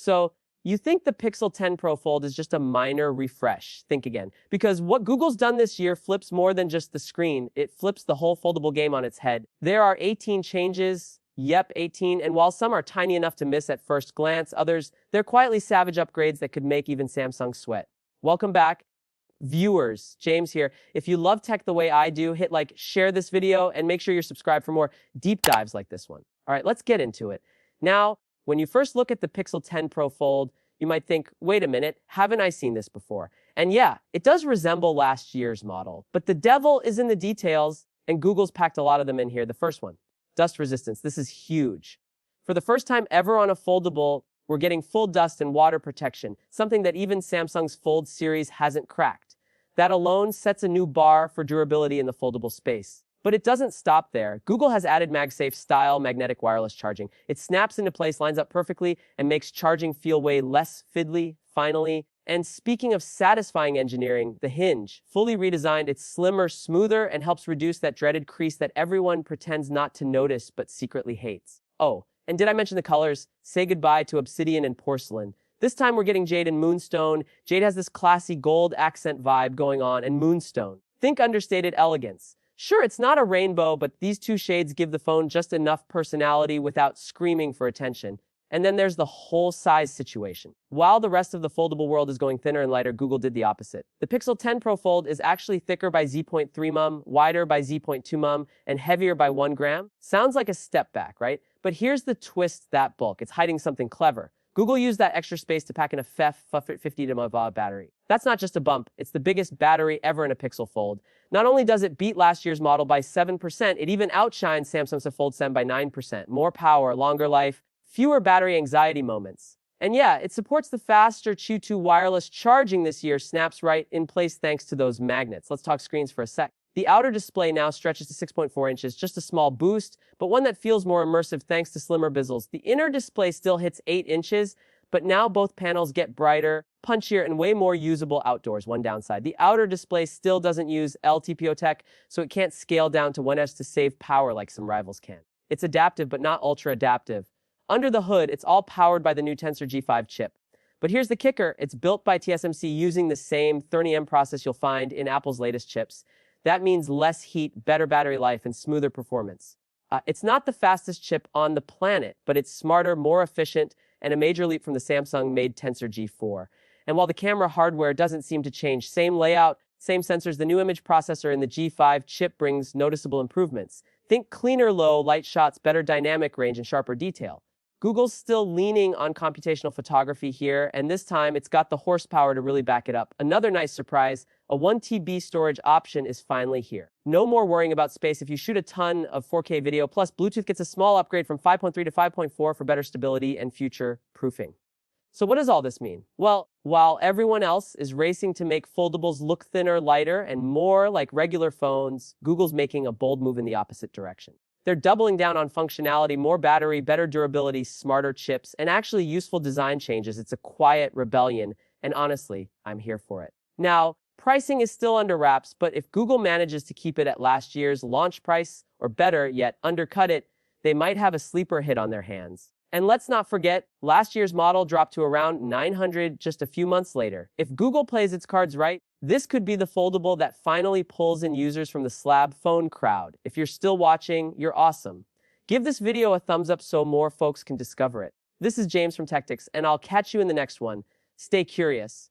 So you think the Pixel 10 Pro Fold is just a minor refresh. Think again. Because what Google's done this year flips more than just the screen. It flips the whole foldable game on its head. There are 18 changes. Yep, 18. And while some are tiny enough to miss at first glance, others, they're quietly savage upgrades that could make even Samsung sweat. Welcome back, viewers. James here. If you love tech the way I do, hit like, share this video, and make sure you're subscribed for more deep dives like this one. All right, let's get into it. Now, when you first look at the Pixel 10 Pro Fold, you might think, wait a minute, haven't I seen this before? And yeah, it does resemble last year's model, but the devil is in the details, and Google's packed a lot of them in here. The first one, dust resistance. This is huge. For the first time ever on a foldable, we're getting full dust and water protection, something that even Samsung's Fold series hasn't cracked. That alone sets a new bar for durability in the foldable space. But it doesn't stop there. Google has added MagSafe style magnetic wireless charging. It snaps into place, lines up perfectly, and makes charging feel way less fiddly, finally. And speaking of satisfying engineering, the hinge, fully redesigned, it's slimmer, smoother, and helps reduce that dreaded crease that everyone pretends not to notice but secretly hates. Oh, and did I mention the colors? Say goodbye to obsidian and porcelain. This time we're getting jade and moonstone. Jade has this classy gold accent vibe going on, and moonstone. Think understated elegance. Sure, it's not a rainbow, but these two shades give the phone just enough personality without screaming for attention. And then there's the whole size situation. While the rest of the foldable world is going thinner and lighter, Google did the opposite. The Pixel 10 Pro Fold is actually thicker by 0.3 mm, wider by 0.2 mm, and heavier by 1 gram. Sounds like a step back, right? But here's the twist, that bulk. It's hiding something clever. Google used that extra space to pack in a 50 mAh battery. That's not just a bump, it's the biggest battery ever in a Pixel Fold. Not only does it beat last year's model by 7%, it even outshines Samsung's Fold 7 by 9%. More power, longer life, fewer battery anxiety moments. And yeah, it supports the faster Qi2 wireless charging this year, snaps right in place thanks to those magnets. Let's talk screens for a sec. The outer display now stretches to 6.4 inches, just a small boost, but one that feels more immersive thanks to slimmer bezels. The inner display still hits 8 inches, but now both panels get brighter, punchier, and way more usable outdoors. One downside, the outer display still doesn't use LTPO tech, so it can't scale down to 1 inch to save power like some rivals can. It's adaptive, but not ultra adaptive. Under the hood, it's all powered by the new Tensor G5 chip. But here's the kicker, it's built by TSMC using the same 30M process you'll find in Apple's latest chips. That means less heat, better battery life, and smoother performance. It's not the fastest chip on the planet, but it's smarter, more efficient, and a major leap from the Samsung-made Tensor G4. And while the camera hardware doesn't seem to change, same layout, same sensors, the new image processor in the G5 chip brings noticeable improvements. Think cleaner low light shots, better dynamic range, and sharper detail. Google's still leaning on computational photography here, and this time it's got the horsepower to really back it up. Another nice surprise, a 1 TB storage option is finally here. No more worrying about space if you shoot a ton of 4K video, plus Bluetooth gets a small upgrade from 5.3 to 5.4 for better stability and future proofing. So what does all this mean? Well, while everyone else is racing to make foldables look thinner, lighter, and more like regular phones, Google's making a bold move in the opposite direction. They're doubling down on functionality, more battery, better durability, smarter chips, and actually useful design changes. It's a quiet rebellion, and honestly, I'm here for it. Now, pricing is still under wraps, but if Google manages to keep it at last year's launch price, or better yet, undercut it, they might have a sleeper hit on their hands. And let's not forget, last year's model dropped to around $900 just a few months later. If Google plays its cards right, this could be the foldable that finally pulls in users from the slab phone crowd. If you're still watching, you're awesome. Give this video a thumbs up so more folks can discover it. This is James from Tactics, and I'll catch you in the next one. Stay curious.